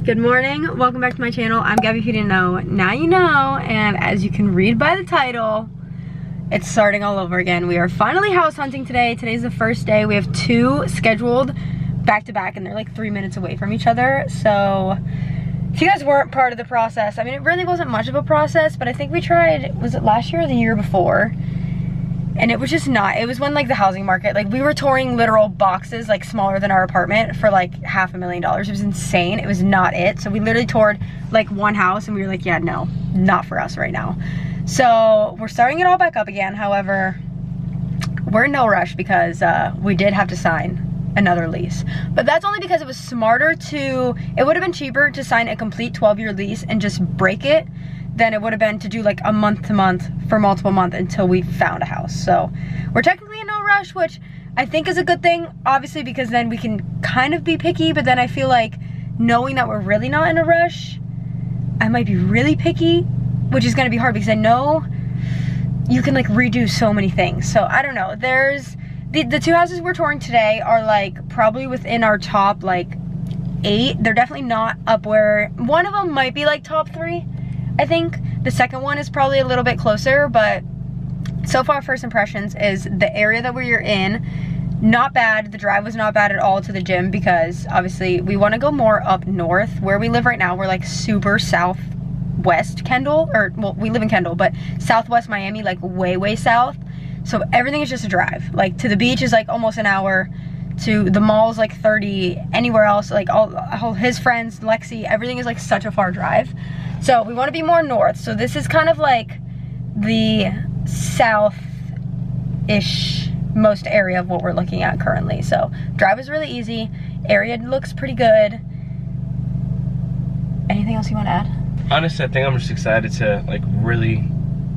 Good morning, welcome back to my channel. I'm Gabi, if you didn't know, now you know, and as you can read by the title, it's starting all over again. We are finally house hunting today. Today's the first day. We have 2 scheduled back to back and they're like 3 minutes away from each other. So if you guys weren't part of the process, I mean, it really wasn't much of a process, but I think we tried, was it last year or the year before? And it was just not, it was when like the housing market, like we were touring literal boxes like smaller than our apartment for like $500,000. It was insane. It was not it. So we literally toured like one house and we were like, yeah, no, not for us right now. So we're starting it all back up again. However, we're in no rush because we did have to sign another lease. But that's only because it was smarter to, it would have been cheaper to sign a complete 12-year lease and just break it than it would have been to do like a month to month for multiple months until we found a house. So we're technically in no rush, which I think is a good thing, obviously, because then we can kind of be picky, but then I feel like knowing that we're really not in a rush, I might be really picky, which is gonna be hard because I know you can like redo so many things. So I don't know, there's, the 2 houses we're touring today are like probably within our top like 8. They're definitely not up where, one of them might be like top 3. I think the second one is probably a little bit closer, but so far first impressions is the area that we're in, not bad. The drive was not bad at all to the gym because obviously we want to go more up north. Where we live right now, we're like super southwest Kendall, or well, we live in Kendall, but southwest Miami, like way south. So everything is just a drive. Like to the beach is like almost an hour, to the mall's like 30, anywhere else, like all his friends, Lexi, everything is like such a far drive. So we want to be more north. So this is kind of like the south-ish most area of what we're looking at currently. So drive is really easy. Area looks pretty good. Anything else you want to add? Honestly, I think I'm just excited to like really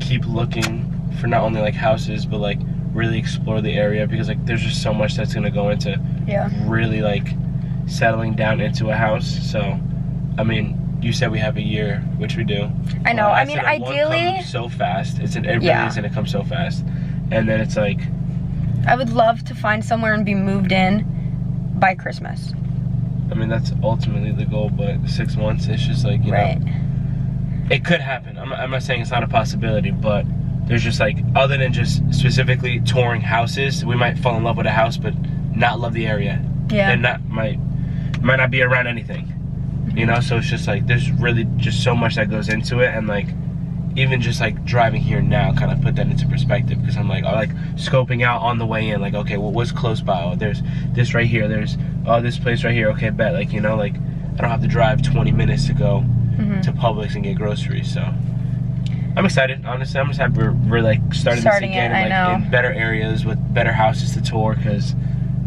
keep looking for not only like houses, but like really explore the area, because like there's just so much that's gonna go into really like settling down into a house. So I mean, you said we have a year, which we do. I know. I mean, ideally, so fast. It really is gonna come so fast, and then it's like, I would love to find somewhere and be moved in by Christmas. I mean, that's ultimately the goal, but 6 months, it's just like, you know, it could happen. I'm not saying it's not a possibility, but there's just like, other than just specifically touring houses, we might fall in love with a house, but not love the area. Yeah. And might not be around anything. You know, so it's just like, there's really just so much that goes into it, and like, even just like driving here now kind of put that into perspective, because I'm like, scoping out on the way in, like, okay, well, what's close by? Oh, there's this right here, there's, oh, this place right here, okay, bet, like, you know, like, I don't have to drive 20 minutes to go to Publix and get groceries. So I'm excited, honestly. I'm just happy we're like starting this again, and like in better areas with better houses to tour, because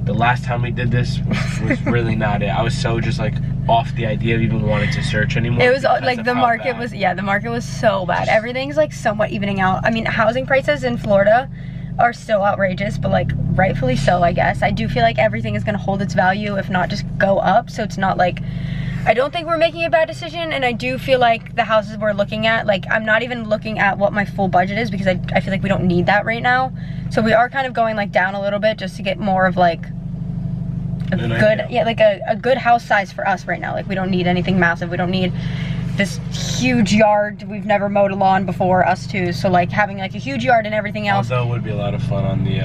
the last time we did this was really not it. I was so just like off the idea of even wanting to search anymore. It was like the market was, the market was so bad. Everything's like somewhat evening out. I mean, housing prices in Florida are still outrageous, but like rightfully so, I guess. I do feel like everything is gonna hold its value, if not just go up. So it's not like, I don't think we're making a bad decision, and I do feel like the houses we're looking at, like, I'm not even looking at what my full budget is, because I feel like we don't need that right now. So we are kind of going like down a little bit just to get more of like a good, like a good house size for us right now. Like, we don't need anything massive. We don't need this huge yard. We've never mowed a lawn before, us two. So like having like a huge yard and everything else. Although it would be a lot of fun on the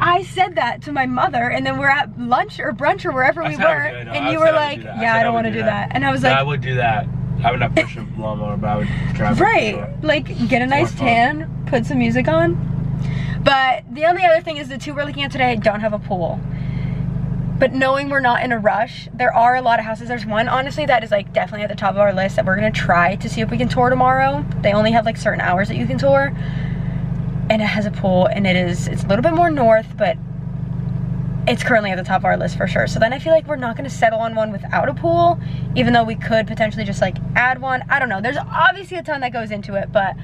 I said that to my mother, and then we're at lunch or brunch or wherever we were, and you were like, yeah, I don't want to do that. And I was like, I would do that. I would not push a lawnmower, but I would drive. Right, like get a nice tan, put some music on. But the only other thing is the 2 we're looking at today don't have a pool. But knowing we're not in a rush, there are a lot of houses. There's one, honestly, that is like definitely at the top of our list that we're gonna try to see if we can tour tomorrow. They only have like certain hours that you can tour. And it has a pool, and it's a little bit more north, but it's currently at the top of our list for sure. So then I feel like we're not gonna settle on one without a pool, even though we could potentially just like add one. I don't know, there's obviously a ton that goes into it, but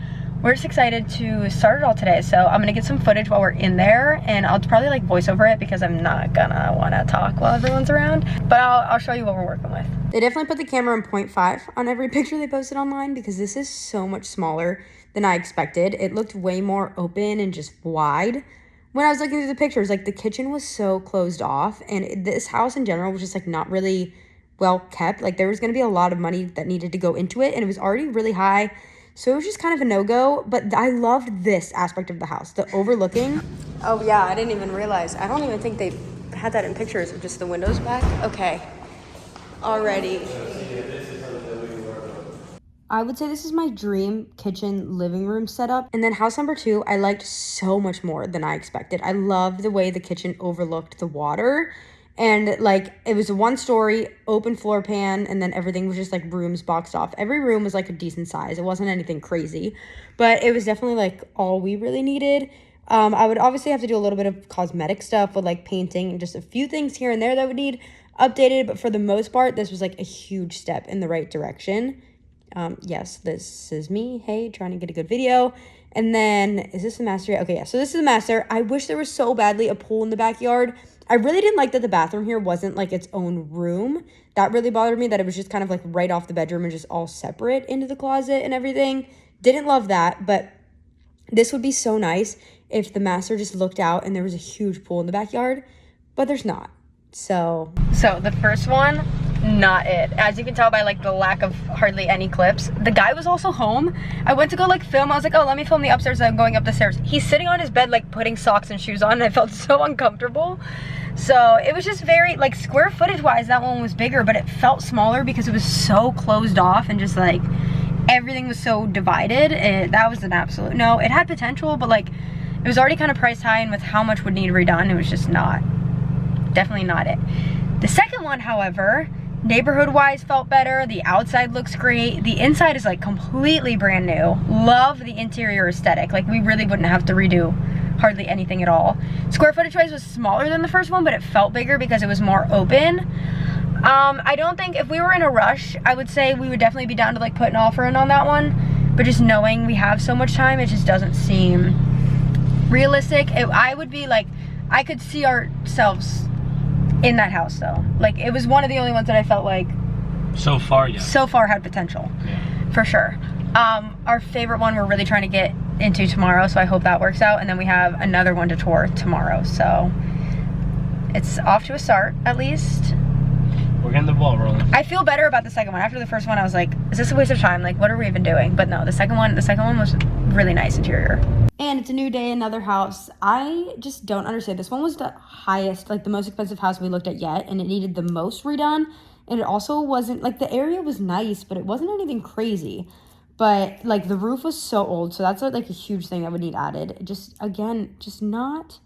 we're just excited to start it all today. So I'm gonna get some footage while we're in there, and I'll probably like voice over it because I'm not gonna wanna talk while everyone's around, but I'll show you what we're working with. They definitely put the camera in 0.5 on every picture they posted online, because this is so much smaller than I expected. It looked way more open and just wide. When I was looking through the pictures, like the kitchen was so closed off, and this house in general was just like not really well kept. Like, there was going to be a lot of money that needed to go into it, and it was already really high. So it was just kind of a no-go, but I loved this aspect of the house, the overlooking. Oh yeah, I didn't even realize. I don't even think they had that in pictures of just the windows back. Okay, already. I would say this is my dream kitchen living room setup. And then house number 2, I liked so much more than I expected. I loved the way the kitchen overlooked the water. And like, it was a 1-story open floor pan, and then everything was just like rooms boxed off. Every room was like a decent size. It wasn't anything crazy, but it was definitely like all we really needed. I would obviously have to do a little bit of cosmetic stuff with like painting and just a few things here and there that would need updated. But for the most part, this was like a huge step in the right direction. Yes, this is me, hey, trying to get a good video. And then, is this the master? Okay, yeah, so this is the master. I wish there was so badly a pool in the backyard. I really didn't like that the bathroom here wasn't like its own room. That really bothered me, that it was just kind of like right off the bedroom and just all separate into the closet and everything. Didn't love that, but this would be so nice if the master just looked out and there was a huge pool in the backyard, but there's not. So the first one, not it. As you can tell by like the lack of hardly any clips. The guy was also home. I went to go like film. I was like, oh, let me film the upstairs. I'm going up the stairs. He's sitting on his bed like putting socks and shoes on, and I felt so uncomfortable. So it was just very like square footage wise, that one was bigger, but it felt smaller because it was so closed off and just like everything was so divided. That was an absolute no. It had potential, but like it was already kind of priced high, and with how much would need redone, it was just definitely not it. The second one, however, neighborhood-wise felt better. The outside looks great. The inside is like completely brand new. Love the interior aesthetic. Like, we really wouldn't have to redo hardly anything at all. Square footage-wise was smaller than the first one, but it felt bigger because it was more open. I don't think, if we were in a rush, I would say we would definitely be down to like put an offer in on that one. But just knowing we have so much time, it just doesn't seem realistic. I would be like, I could see ourselves in that house though. Like, it was one of the only ones that I felt like so far had potential. Yeah. For sure. Our favorite one we're really trying to get into tomorrow, so I hope that works out. And then we have another one to tour tomorrow, so it's off to a start at least. We're getting the ball rolling. I feel better about the second one. After the first one I was like, is this a waste of time? Like, what are we even doing? But no, the second one was really nice interior. And it's a new day, another house. I just don't understand. This one was the highest, like the most expensive house we looked at yet, and it needed the most redone. And it also wasn't, like, the area was nice, but it wasn't anything crazy. But like the roof was so old, so that's like a huge thing that would need added. Just, again, just not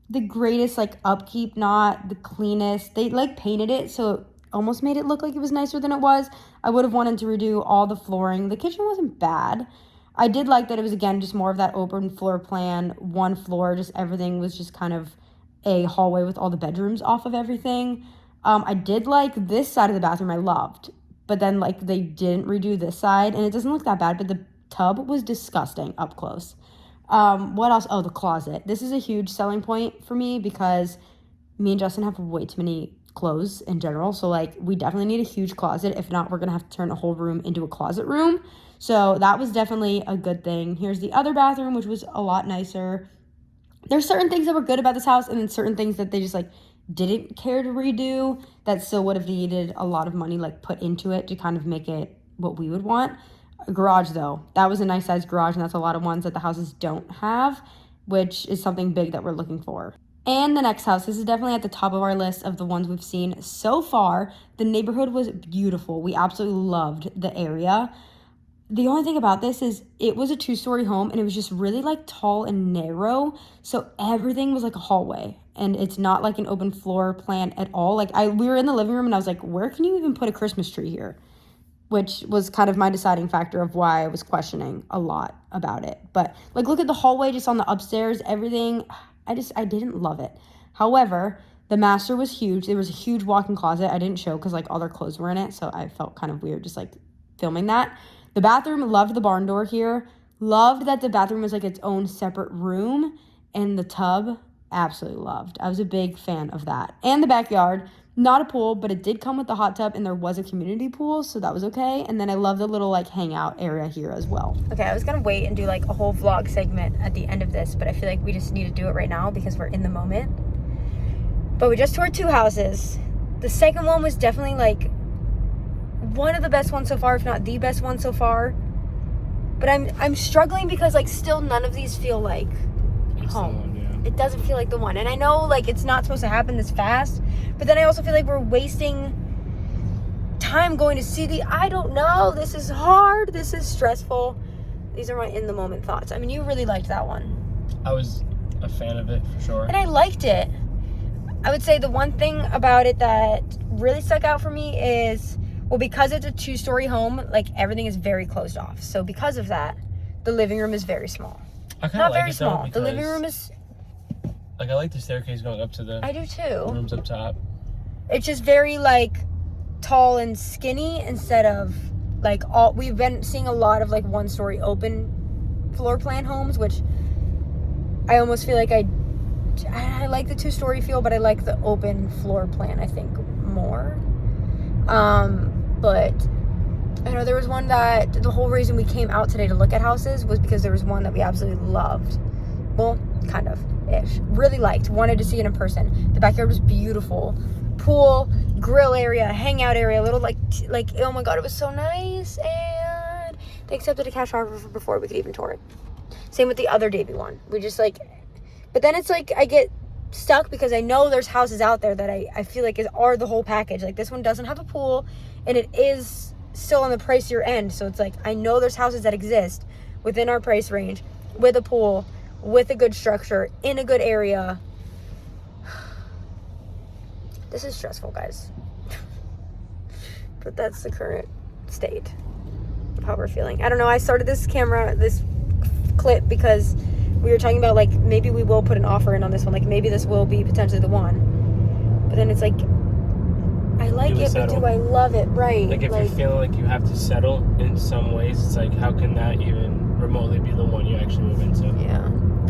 the greatest like upkeep, not the cleanest. They like painted it, so it almost made it look like it was nicer than it was. I would have wanted to redo all the flooring. The kitchen wasn't bad. I did like that it was, again, just more of that open floor plan, one floor, just everything was just kind of a hallway with all the bedrooms off of everything. I did like this side of the bathroom, I loved, but then like they didn't redo this side, and it doesn't look that bad, but the tub was disgusting up close. What else? Oh, the closet. This is a huge selling point for me because me and Justin have way too many clothes in general, so like we definitely need a huge closet. If not, we're gonna have to turn a whole room into a closet room. So that was definitely a good thing. Here's the other bathroom, which was a lot nicer. There's certain things that were good about this house, and then certain things that they just like didn't care to redo that still would have needed a lot of money like put into it to kind of make it what we would want. A garage though, that was a nice sized garage, and that's a lot of ones that the houses don't have, which is something big that we're looking for. And the next house, this is definitely at the top of our list of the ones we've seen so far. The neighborhood was beautiful. We absolutely loved the area. The only thing about this is it was a 2-story home, and it was just really like tall and narrow. So everything was like a hallway, and it's not like an open floor plan at all. Like we were in the living room, and I was like, where can you even put a Christmas tree here? Which was kind of my deciding factor of why I was questioning a lot about it. But like, look at the hallway just on the upstairs, everything. I didn't love it. However, the master was huge. There was a huge walk-in closet. I didn't show because like all their clothes were in it, so I felt kind of weird just like filming that. The bathroom, loved the barn door here. Loved that the bathroom was like its own separate room. And the tub, absolutely loved. I was a big fan of that. And the backyard, not a pool, but it did come with the hot tub, and there was a community pool, so that was okay. And then I love the little like hangout area here as well. Okay, I was gonna wait and do like a whole vlog segment at the end of this, but I feel like we just need to do it right now because we're in the moment. But we just toured 2 houses. The second one was definitely like one of the best ones so far, if not the best one so far. But I'm struggling because like still none of these feel like home. It doesn't feel like the one. And I know like it's not supposed to happen this fast, but then I also feel like we're wasting time going to see I don't know. This is hard. This is stressful. These are my in the moment thoughts. I mean, you really liked that one. I was a fan of it for sure. And I liked it. I would say the one thing about it that really stuck out for me is, well, because it's a 2-story home, like everything is very closed off. So because of that, the living room is very small. I kind of Not like very it small. though, The living room is. Like I like the staircase going up to the. I do too. Rooms up top. It's just very like tall and skinny instead of like all. We've been seeing a lot of like 1-story open floor plan homes, which I almost feel like I like the 2-story feel, but I like the open floor plan, I think, more. But I know there was one that the whole reason we came out today to look at houses was because there was one that we absolutely loved. Well, kind of ish. Really liked. Wanted to see it in person. The backyard was beautiful. Pool, grill area, hangout area, little like oh my god, it was so nice. And they accepted a cash offer before we could even tour it. Same with the other Davy one. We just like, but then it's like I get stuck because I know there's houses out there that I feel like are the whole package. Like this one doesn't have a pool and it is still on the pricier end. So it's like I know there's houses that exist within our price range with a pool, with a good structure, in a good area. This is stressful, guys. But that's the current state of how we're feeling. I don't know. I started this clip because we were talking about like maybe we will put an offer in on this one. Like maybe this will be potentially the one. But then it's like I like it, but do I love it? Right. Like if you're feeling like you have to settle in some ways, it's like how can that even remotely be the one you actually move into? Yeah.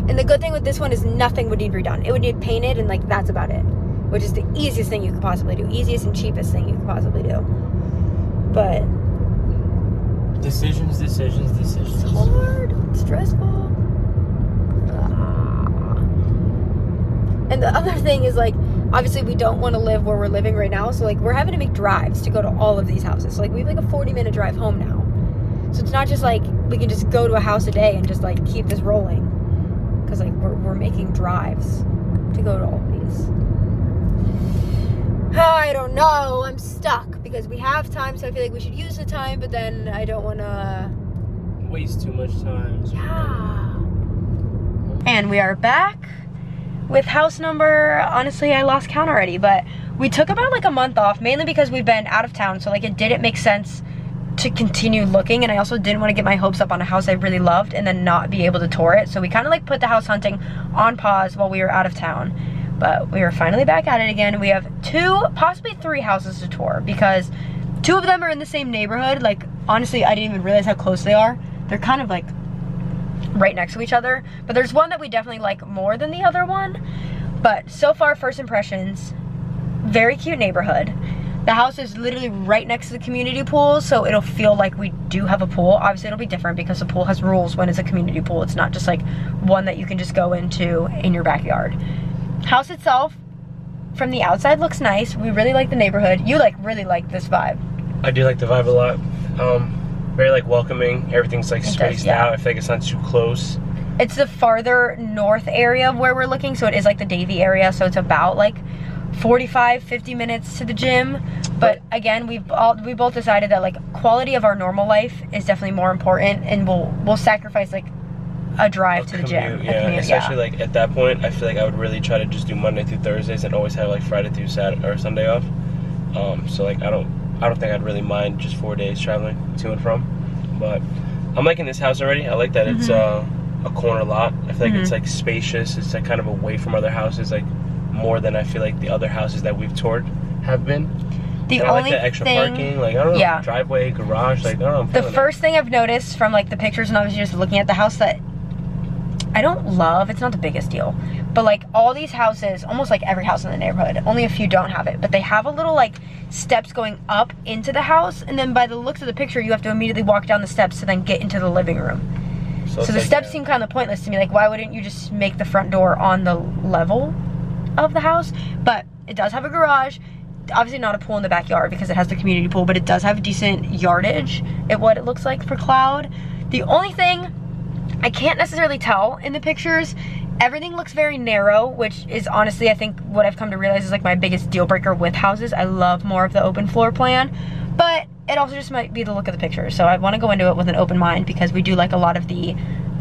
And the good thing with this one is nothing would need redone. It would need painted and like that's about it. Which is the easiest thing you could possibly do. Easiest and cheapest thing you could possibly do. But Decisions. it's hard. It's stressful. And the other thing is like, obviously we don't want to live where we're living right now. So like we're having to make drives to go to all of these houses. So like we have like a 40-minute drive home now. So it's not just like we can just go to a house a day and just like keep this rolling. Because like we're making drives to go to all of these. I don't know. I'm stuck because we have time, so I feel like we should use the time, but then I don't want to waste too much time. Yeah. And we are back with house number. Honestly, I lost count already, but we took about like a month off, mainly because we've been out of town, so like it didn't make sense to continue looking, and I also didn't want to get my hopes up on a house I really loved and then not be able to tour it. So we kind of like put the house hunting on pause while we were out of town. But we are finally back at it again. We have 2, possibly 3 houses to tour because 2 of them are in the same neighborhood. Like, honestly, I didn't even realize how close they are. They're kind of like right next to each other. But there's one that we definitely like more than the other one. But so far, first impressions, very cute neighborhood. The house is literally right next to the community pool, so it'll feel like we do have a pool. Obviously, it'll be different because the pool has rules when it's a community pool. It's not just like one that you can just go into in your backyard. House itself, from the outside, looks nice. We really like the neighborhood. You really like this vibe. I do like the vibe a lot. Very like welcoming. Everything's like spaced out. I feel like it's not too close. It's the farther north area of where we're looking, so it is like the Davie area. So it's about like 45-50 minutes to the gym. But again, we both decided that like quality of our normal life is definitely more important, and we'll sacrifice like a drive to the gym. Yeah, especially like at that point, I feel like I would really try to just do Monday through Thursdays and always have like Friday through Saturday or Sunday off. So like I don't think I'd really mind just 4 days traveling to and from. But I'm liking this house already. I like that it's a corner lot. I feel like it's like spacious. It's like kind of away from other houses, like more than I feel like the other houses that we've toured have been. The only I like the extra parking, like I don't know, driveway, garage, like I don't know. The first thing I've noticed from like the pictures and obviously just looking at the house that I don't love, it's not the biggest deal, but like all these houses, almost like every house in the neighborhood, only a few don't have it, but they have a little like steps going up into the house, and then by the looks of the picture you have to immediately walk down the steps to then get into the living room. So the steps seem kind of pointless to me. Like, why wouldn't you just make the front door on the level of the house? But it does have a garage. obviously not a pool in the backyard because it has the community pool, but it does have decent yardage at what it looks like for Cloud. The only thing I can't necessarily tell in the pictures, everything looks very narrow, which is honestly, I think what I've come to realize is like my biggest deal breaker with houses. I love more of the open floor plan, but it also just might be the look of the pictures. So I want to go into it with an open mind because we do like a lot of the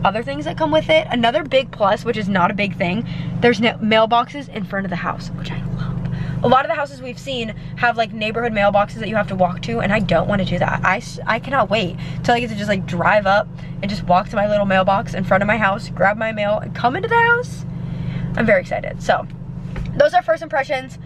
other things that come with it. Another big plus, which is not a big thing, there's mailboxes in front of the house, which I love. A lot of the houses we've seen have like neighborhood mailboxes that you have to walk to, and I don't want to do that. I cannot wait till I get to just like drive up and just walk to my little mailbox in front of my house, grab my mail, and come into the house. I'm very excited. So those are first impressions.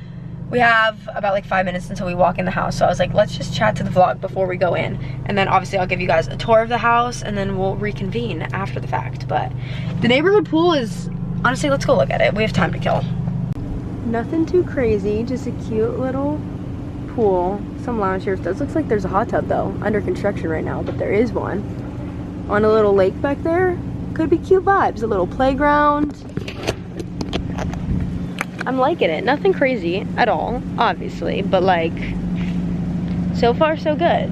We have about like 5 minutes until we walk in the house, so I was like, let's just chat to the vlog before we go in, and then obviously I'll give you guys a tour of the house, and then we'll reconvene after the fact. But the neighborhood pool is, honestly, let's go look at it. We have time to kill. Nothing too crazy, just a cute little pool, some lounge chairs. Does looks like there's a hot tub though, under construction right now, but there is one on a little lake back there. Could be cute vibes. A little playground. I'm liking it. Nothing crazy at all, obviously, but like, so far so good.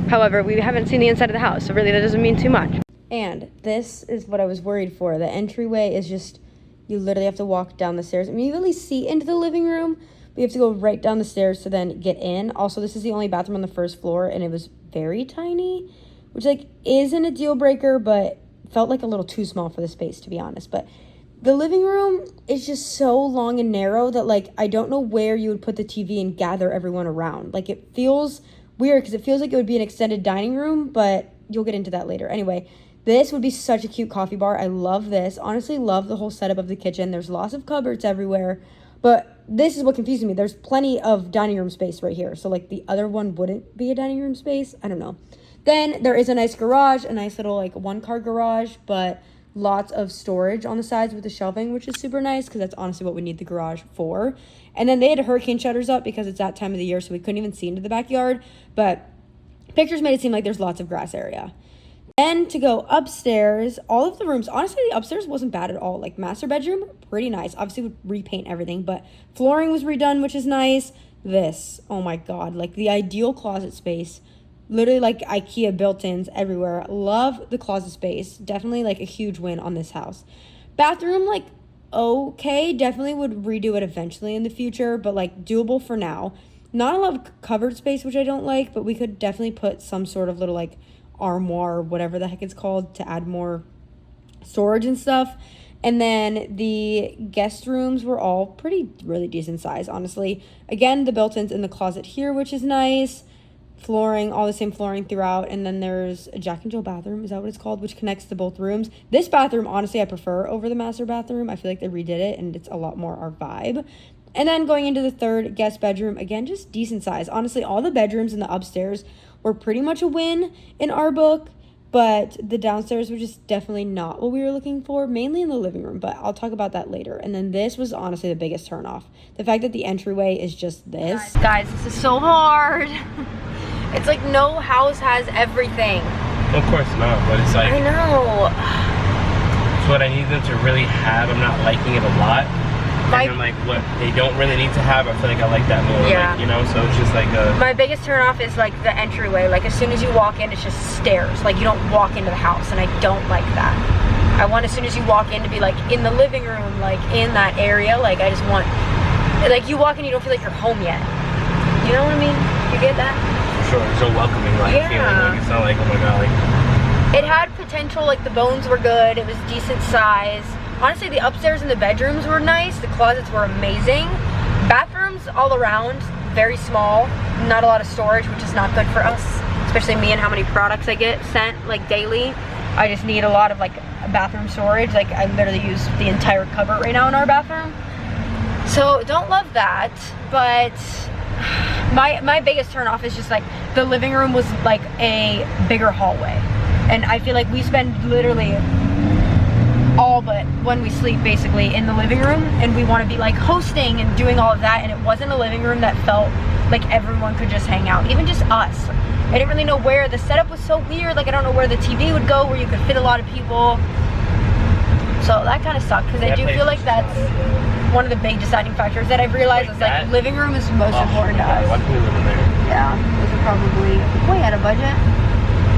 However, we haven't seen the inside of the house, so really that doesn't mean too much. And this is what I was worried for. The entryway is just, you literally have to walk down the stairs. I mean, you really see into the living room, but you have to go right down the stairs to then get in. Also, this is the only bathroom on the first floor, and it was very tiny, which like isn't a deal breaker, but felt like a little too small for the space, to be honest. But the living room is just so long and narrow that like I don't know where you would put the TV and gather everyone around. Like it feels weird because it feels like it would be an extended dining room, but you'll get into that later. Anyway, this would be such a cute coffee bar. I love this. Honestly, love the whole setup of the kitchen. There's lots of cupboards everywhere, but this is what confuses me. There's plenty of dining room space right here. So like the other one wouldn't be a dining room space. I don't know. Then there is a nice garage, a nice little like one-car garage, but lots of storage on the sides with the shelving, which is super nice because that's honestly what we need the garage for. And then they had hurricane shutters up because it's that time of the year, so we couldn't even see into the backyard, but pictures made it seem like there's lots of grass area. Then to go upstairs, all of the rooms, honestly, the upstairs wasn't bad at all. Like master bedroom, pretty nice. Obviously would repaint everything, but flooring was redone, which is nice. This, oh my God, like the ideal closet space. Literally like IKEA built-ins everywhere. Love the closet space. Definitely like a huge win on this house. Bathroom, like okay, definitely would redo it eventually in the future, but like doable for now. Not a lot of covered space, which I don't like, but we could definitely put some sort of little like armoire or whatever the heck it's called to add more storage and stuff. And then the guest rooms were all really decent size, honestly. Again, the built-ins in the closet here, which is nice. Flooring, all the same flooring throughout. And then there's a Jack and Jill bathroom, is that what it's called, which connects to both rooms. This bathroom, honestly, I prefer over the master bathroom. I feel like they redid it and it's a lot more our vibe. And then going into the third guest bedroom, again, just decent size. Honestly, all the bedrooms in the upstairs were pretty much a win in our book, but the downstairs were just definitely not what we were looking for, mainly in the living room, but I'll talk about that later. And then this was honestly the biggest turnoff. The fact that the entryway is just this. Guys, this is so hard. It's like no house has everything. Of course not, but it's like, I know. It's what I need them to really have. I'm not liking it a lot. And I'm like, what they don't really need to have, I feel like I like that more. Yeah. Like, you know, so it's just like my biggest turnoff is like the entryway. Like as soon as you walk in, it's just stairs. Like you don't walk into the house, and I don't like that. I want as soon as you walk in to be like in the living room, like in that area. Like I just want, like you walk in, you don't feel like you're home yet. You know what I mean? You get that? Sure, so welcoming, like feeling. Like it's not like, oh my God, like. It had potential. Like the bones were good. It was decent size. Honestly, the upstairs and the bedrooms were nice. The closets were amazing. Bathrooms all around, very small. Not a lot of storage, which is not good for us. Especially me and how many products I get sent like daily. I just need a lot of like bathroom storage. Like I literally use the entire cupboard right now in our bathroom. So don't love that, but my biggest turn off is just like the living room was like a bigger hallway. And I feel like we spend literally all but when we sleep basically in the living room, and we want to be like hosting and doing all of that, and it wasn't a living room that felt like everyone could just hang out, even just us. I didn't really know where the setup was. So weird. Like I don't know where the TV would go where you could fit a lot of people, so that kind of sucked because I do feel like that's one of the big deciding factors that I've realized is like living room is most important to us. Why can we live in there? Yeah, those are probably way out of budget.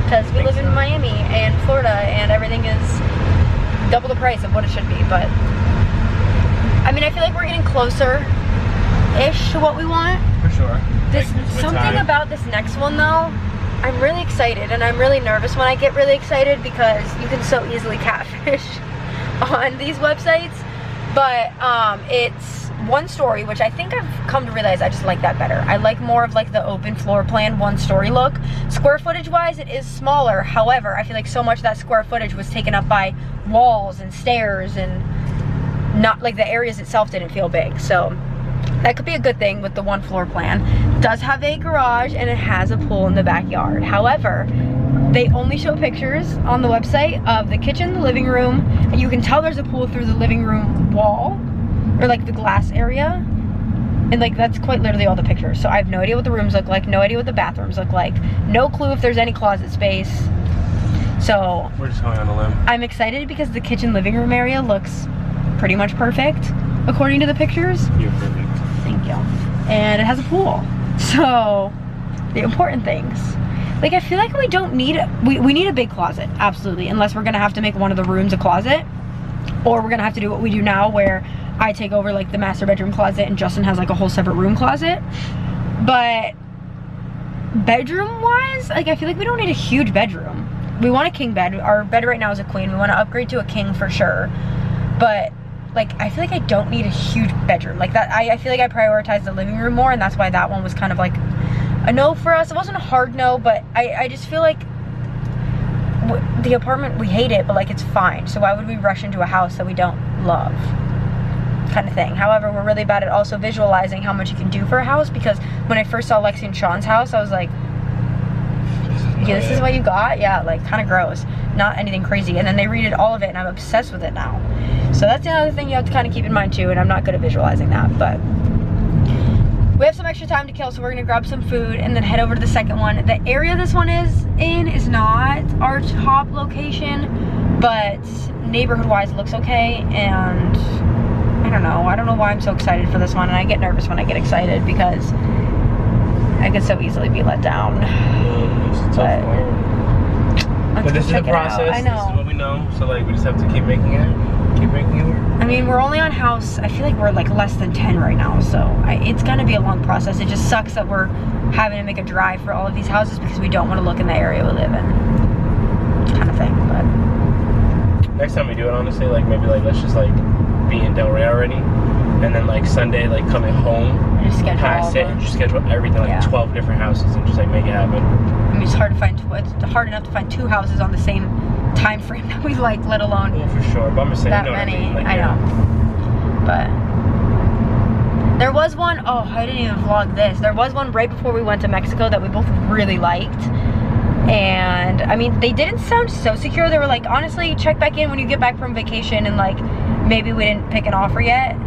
Because we live in Miami and Florida and everything is double the price of what it should be. But I mean, I feel like we're getting closer-ish to what we want. For sure. This something about this next one though, I'm really excited, and I'm really nervous when I get really excited because you can so easily catfish on these websites. But it's one story, which I think I've come to realize I just like that better. I like more of like the open floor plan, one story look. Square footage wise, it is smaller. However, I feel like so much of that square footage was taken up by walls and stairs, and not like the areas itself didn't feel big. So that could be a good thing with the one floor plan. It does have a garage and it has a pool in the backyard. However, they only show pictures on the website of the kitchen, the living room, and you can tell there's a pool through the living room wall, or like the glass area. And like that's quite literally all the pictures. So I have no idea what the rooms look like, no idea what the bathrooms look like, no clue if there's any closet space. So we're just going on a limb. I'm excited because the kitchen living room area looks pretty much perfect according to the pictures. You're perfect. Thank you. And it has a pool. So the important things. Like I feel like we don't need we need a big closet, absolutely, unless we're gonna have to make one of the rooms a closet, or we're gonna have to do what we do now where I take over like the master bedroom closet and Justin has like a whole separate room closet. But bedroom wise, like I feel like we don't need a huge bedroom. We want a king bed. Our bed right now is a queen. We want to upgrade to a king for sure. But like I feel like I don't need a huge bedroom like that. I feel like I prioritize the living room more, and that's why that one was kind of like a no for us. It wasn't a hard no, but I just feel like the apartment, we hate it, but like it's fine. So why would we rush into a house that we don't love, kind of thing. However, we're really bad at also visualizing how much you can do for a house, because when I first saw Lexi and Sean's house, I was like, yeah, this is what you got? Yeah, like kind of gross. Not anything crazy. And then they redid all of it and I'm obsessed with it now. So that's another thing you have to kind of keep in mind too, and I'm not good at visualizing that. But we have some extra time to kill, so we're gonna grab some food and then head over to the second one. The area this one is in is not our top location, but neighborhood wise it looks okay. And I don't know why I'm so excited for this one, and I get nervous when I get excited because I could so easily be let down. It's a tough one. But this is the process. I know. This is what we know. So like we just have to keep making it work. I mean, we're only on house, I feel like we're like less than 10 right now, so it's gonna be a long process. It just sucks that we're having to make a drive for all of these houses because we don't want to look in the area we live in, kind of thing. But next time we do it, honestly, like maybe like let's just like be in Delray already, and then like Sunday, like coming home, just schedule past it, and just schedule everything, like 12 different houses, and just like make it happen. I mean, it's hard enough to find 2 houses on the same time frame that we like, let alone for sure. But I'm just saying, that you know many. What I mean? Like, I know. But there was one, oh, I didn't even vlog this. There was one right before we went to Mexico that we both really liked. And I mean, they didn't sound so secure. They were like, honestly, check back in when you get back from vacation, and like maybe we didn't pick an offer yet.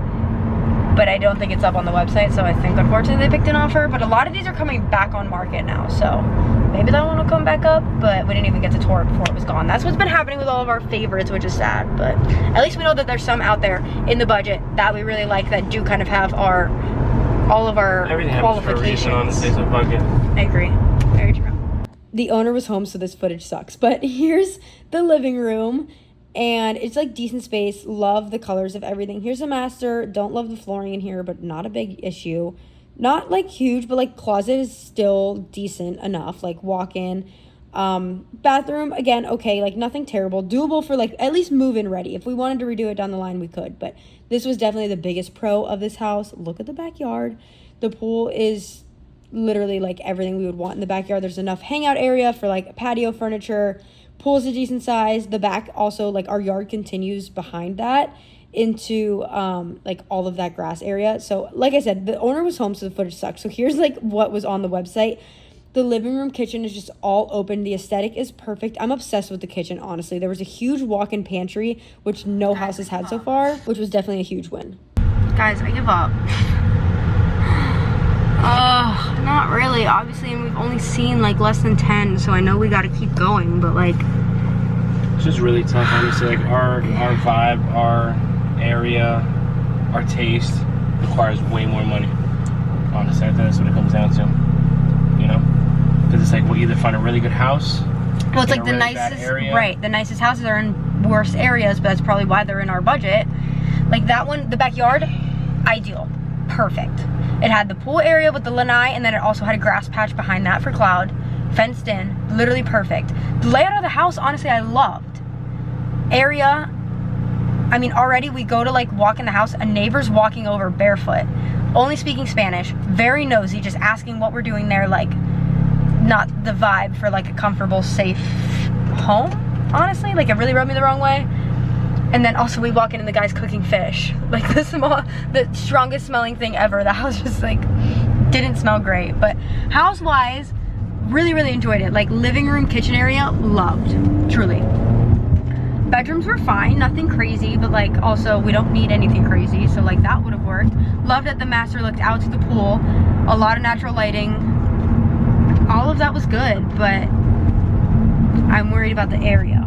But I don't think it's up on the website, so I think unfortunately they picked an offer. But a lot of these are coming back on market now, so maybe that one will come back up. But we didn't even get to tour it before it was gone. That's what's been happening with all of our favorites, which is sad. But at least we know that there's some out there in the budget that we really like, that do kind of have all of our qualifications. For a reason, honestly, so fuck it. I agree. Very true. The owner was home, so this footage sucks. But here's the living room. And it's like decent space. Love the colors of everything. Here's a master. Don't love the flooring in here, but not a big issue. Not like huge, but like closet is still decent enough. Like walk in. Bathroom, again, okay. Like nothing terrible. Doable for like at least move-in ready. If we wanted to redo it down the line, we could. But this was definitely the biggest pro of this house. Look at the backyard. The pool is literally like everything we would want in the backyard. There's enough hangout area for like patio furniture. Pool's a decent size. The back also, like our yard continues behind that into like all of that grass area. So like I said, the owner was home, so the footage sucks. So here's like what was on the website. The living room kitchen is just all open. The aesthetic is perfect. I'm obsessed with the kitchen, honestly. There was a huge walk-in pantry, which no house has had so far, which was definitely a huge win. Guys, I give up. Not really, obviously, and we've only seen like less than 10, so I know we gotta keep going, but like it's just really tough, honestly. Like our vibe, our area, our taste requires way more money. Honestly, I think that's what it comes down to. You know, because it's like we'll either find a really good house. Well, it's like the nicest, right? The nicest houses are in worse areas, but that's probably why they're in our budget. Like that one, the backyard, ideal, perfect. It had the pool area with the lanai, and then it also had a grass patch behind that for Cloud, fenced in, literally perfect. The layout of the house, honestly, I loved. Area, I mean, already we go to like walk in the house, a neighbor's walking over barefoot, only speaking Spanish, very nosy, just asking what we're doing there, like not the vibe for like a comfortable, safe home, honestly. Like it really rubbed me the wrong way. And then also we walk in and the guy's cooking fish. Like the strongest smelling thing ever. The house just like didn't smell great. But house-wise, really, really enjoyed it. Like living room, kitchen area, loved, truly. Bedrooms were fine, nothing crazy, but like also we don't need anything crazy. So like that would have worked. Loved that the master looked out to the pool. A lot of natural lighting. All of that was good, but I'm worried about the area.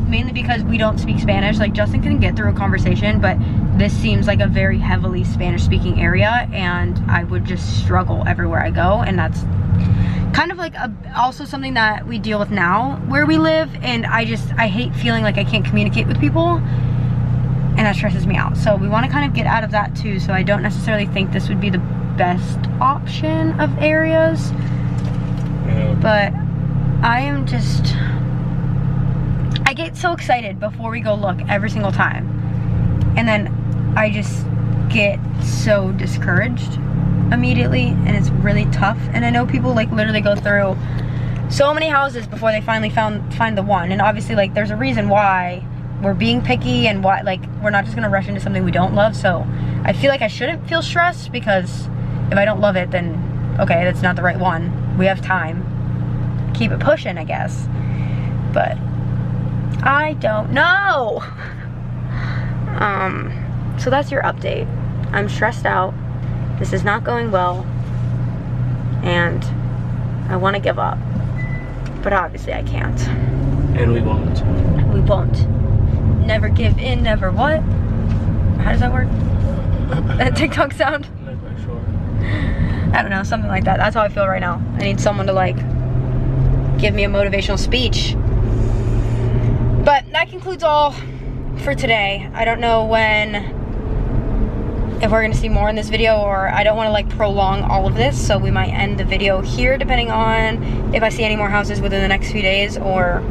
Mainly because we don't speak Spanish. Like Justin can get through a conversation, but this seems like a very heavily Spanish speaking area, and I would just struggle everywhere I go. And that's kind of like also something that we deal with now where we live, and I hate feeling like I can't communicate with people, and that stresses me out. So we want to kind of get out of that too. So I don't necessarily think this would be the best option of areas. But I get so excited before we go look every single time, and then I just get so discouraged immediately, and it's really tough. And I know people like literally go through so many houses before they finally find the one, and obviously like there's a reason why we're being picky and why like we're not just gonna rush into something we don't love. So I feel like I shouldn't feel stressed, because if I don't love it, then okay, that's not the right one. We have time. Keep it pushing, I guess. But I don't know. So that's your update. I'm stressed out. This is not going well, and I want to give up, but obviously I can't. And we won't. We won't. Never give in, never what? How does that work? That TikTok sound? I'm not quite sure. I don't know, something like that. That's how I feel right now. I need someone to like give me a motivational speech. But that concludes all for today. I don't know if we're gonna see more in this video, or I don't want to like prolong all of this, so we might end the video here depending on if I see any more houses within the next few days or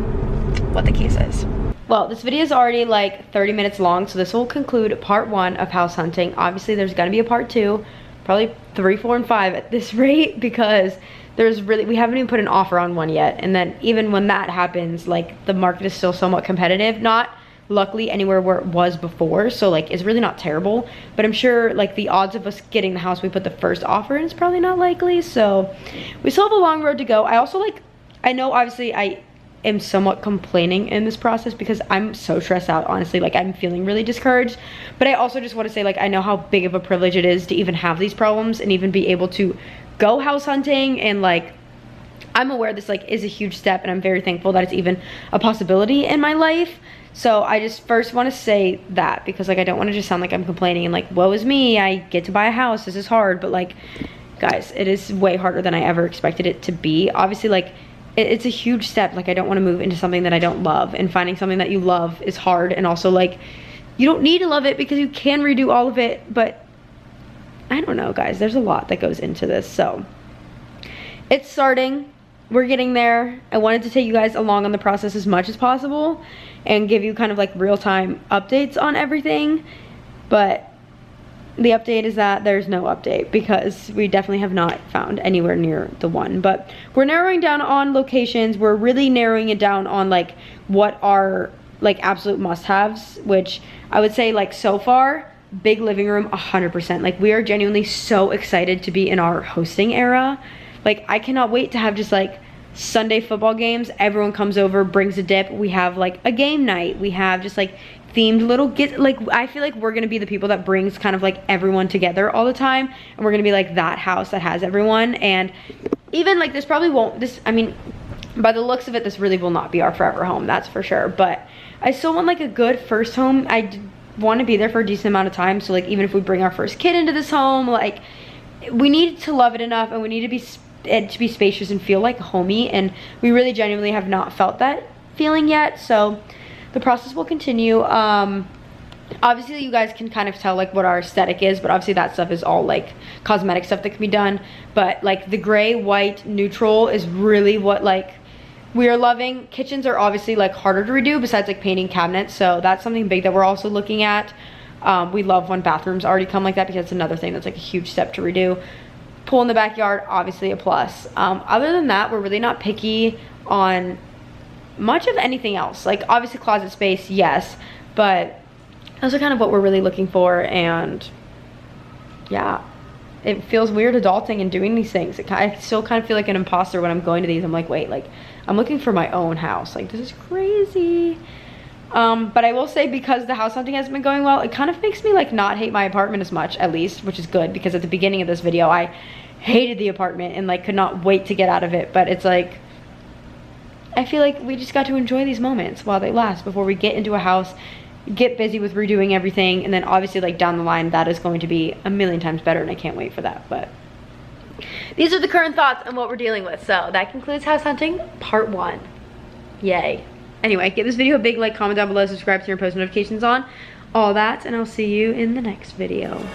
what the case is. Well, this video is already like 30 minutes long, so this will conclude part 1 of house hunting. Obviously there's gonna be a part 2, probably 3, 4, and 5 at this rate, because we haven't even put an offer on one yet. And then even when that happens, like the market is still somewhat competitive. Not luckily anywhere where it was before, so like it's really not terrible, but I'm sure like the odds of us getting the house we put the first offer in is probably not likely. So we still have a long road to go. I know obviously I am somewhat complaining in this process because I'm so stressed out, honestly. Like I'm feeling really discouraged, but I also just want to say like I know how big of a privilege it is to even have these problems and even be able to go house hunting. And like I'm aware this like is a huge step, and I'm very thankful that it's even a possibility in my life. So I just first want to say that, because like I don't want to just sound like I'm complaining and like woe is me, I get to buy a house, this is hard. But like guys, it is way harder than I ever expected it to be. Obviously like it's a huge step. Like I don't want to move into something that I don't love, and finding something that you love is hard. And also like you don't need to love it because you can redo all of it, but I don't know guys, there's a lot that goes into this. So it's starting, we're getting there. I wanted to take you guys along on the process as much as possible and give you kind of like real-time updates on everything, but the update is that there's no update, because we definitely have not found anywhere near the one. But we're narrowing down on locations. We're really narrowing it down on like what are like absolute must-haves, which I would say like so far, big living room 100%. Like we are genuinely so excited to be in our hosting era. Like I cannot wait to have just like Sunday football games. Everyone comes over, brings a dip. We have like a game night. We have just like themed little like I feel like we're gonna be the people that brings kind of like everyone together all the time, and we're gonna be like that house that has everyone. And even like this probably won't, I mean by the looks of it, this really will not be our forever home, that's for sure. But I still want like a good first home. I want to be there for a decent amount of time. So like even if we bring our first kid into this home, like we need to love it enough, and we need to be spacious and feel like homey, and we really genuinely have not felt that feeling yet. So the process will continue. Obviously you guys can kind of tell like what our aesthetic is, but obviously that stuff is all like cosmetic stuff that can be done. But like the gray, white, neutral is really what like we are loving. Kitchens are obviously like harder to redo besides like painting cabinets, so that's something big that we're also looking at. We love when bathrooms already come like that, because it's another thing that's like a huge step to redo. Pool in the backyard, obviously a plus. Other than that, we're really not picky on much of anything else. Like obviously closet space, yes, but those are kind of what we're really looking for. And yeah, it feels weird adulting and doing these things. I still kind of feel like an imposter when I'm going to these. I'm like, wait, like I'm looking for my own house. Like this is crazy. But I will say, because the house hunting has been going well, it kind of makes me like not hate my apartment as much, at least, which is good, because at the beginning of this video I hated the apartment and like could not wait to get out of it. But it's like, I feel like we just got to enjoy these moments while they last before we get into a house, get busy with redoing everything, and then obviously like down the line that is going to be a million times better, and I can't wait for that. But these are the current thoughts on what we're dealing with. So that concludes house hunting part 1. Yay. Anyway, give this video a big like, comment down below, subscribe, turn your post notifications on, all that, and I'll see you in the next video.